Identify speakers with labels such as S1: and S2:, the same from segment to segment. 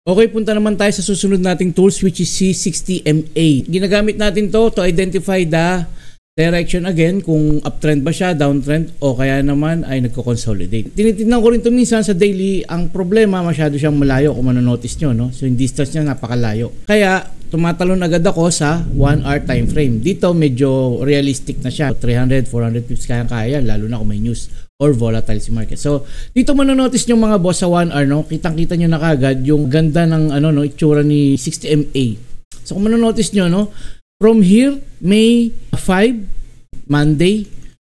S1: Okay, punta naman tayo sa susunod nating tools which is C60MA. Ginagamit natin to identify the direction again, kung uptrend ba siya, downtrend, o kaya naman ay nagko-consolidate. Tinitignan ko rin to minsan sa daily. Ang problema, masyado siyang malayo kung manonotice nyo, no? So yung distance niya napakalayo. Kaya tumatalon agad ako sa 1 hour time frame. Dito medyo realistic na siya. 300, 400 pips kaya, lalo na kung may news or volatile si market. So dito manonotice nyo mga boss sa 1 hour, no? Kitang-kita nyo na kagad yung ganda ng itsura ni 60MA. So kung manonotice nyo, no? From here, May 5, Monday,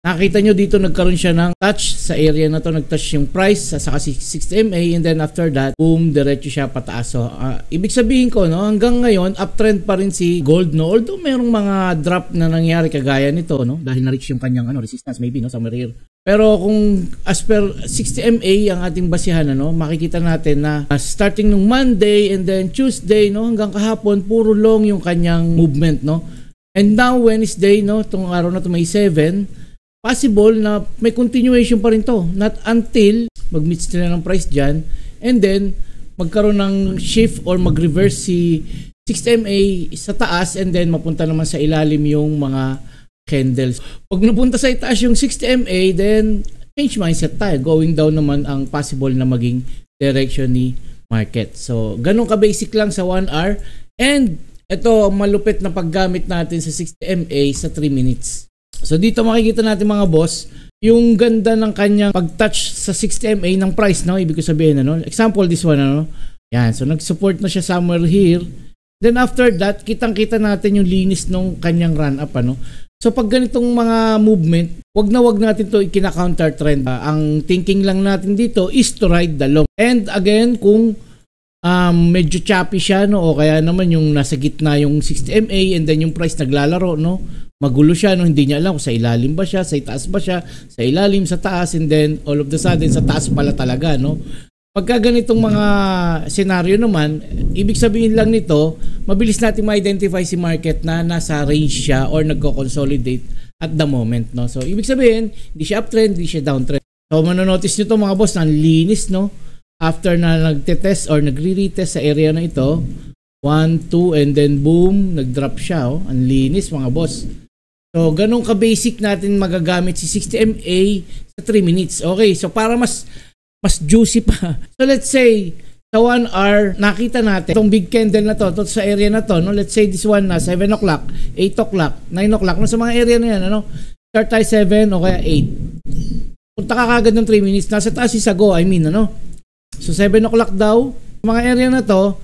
S1: nakita nyo dito nagkaroon siya ng touch sa area na to, nag-touch yung price sa 60MA, and then after that, boom, diretso siya pataas. So, ibig sabihin ko, no, hanggang ngayon, uptrend pa rin si gold, no? Although merong mga drop na nangyari kagaya nito, no? Dahil na-reach yung kanyang resistance maybe, no, somewhere here. Pero kung as per 60MA ang ating basihan, makikita natin na starting nung Monday and then Tuesday, no, hanggang kahapon puro long yung kanyang movement, no. And now Wednesday, no, tong araw na to May 7, possible na may continuation pa rin to, not until mag-meet sila ng price diyan and then magkaroon ng shift or mag-reverse si 60MA sa taas and then mapunta naman sa ilalim yung mga candles. Pag napunta sa itaas yung 60MA, then change mindset tayo. Going down naman ang possible na maging direction ni market. So, ganun ka-basic lang sa 1 hour. And ito, malupit na paggamit natin sa 60MA sa 3 minutes. So, dito makikita natin mga boss, yung ganda ng kanyang pag-touch sa 60MA ng price, no? Ibig ko sabihin, example, this one, Yan. So, nag-support na siya somewhere here. Then, after that, kitang-kita natin yung linis ng kanyang run-up, So pag ganitong mga movement, wag natin to ikina-counter trend. Ang thinking lang natin dito is to ride the long. And again, kung medyo choppy siya, o kaya naman yung nasa gitna yung 60MA and then yung price naglalaro, magulo siya, hindi niya alam kung sa ilalim ba siya, sa itaas ba siya, sa ilalim, sa taas, and then all of the sudden sa taas pala talaga, Pagka ganitong mga senaryo naman, ibig sabihin lang nito, mabilis natin ma-identify si market na nasa range siya or nagko-consolidate at the moment, So, ibig sabihin, hindi siya uptrend, hindi siya downtrend. So, manonotice nyo to mga boss, na linis, After na nagte-test or nagre-retest sa area na ito, 1, 2, and then boom, nag-drop siya, Ang linis mga boss. So, ganun ka-basic natin magagamit si 60MA sa 3 minutes. Okay, so para mas juicy pa. So let's say sa 1 hour nakita natin itong big candle na to sa area na to, let's say this one na 7 o'clock, 8 o'clock, 9 o'clock, sa mga area na yan, start tayo 7 o kaya 8. Punta ka kagad ng 3 minutes, nasa taas si Sago, So 7 o'clock daw, mga area na to,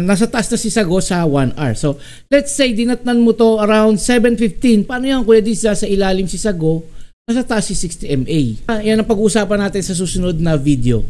S1: nasa taas na si Sago sa 1 hour. So let's say dinatnan mo to around 7:15. Paano yan, Kuya Diz, sa ilalim si Sago, nasa taas si 60MA. Yan ang pag-uusapan natin sa susunod na video.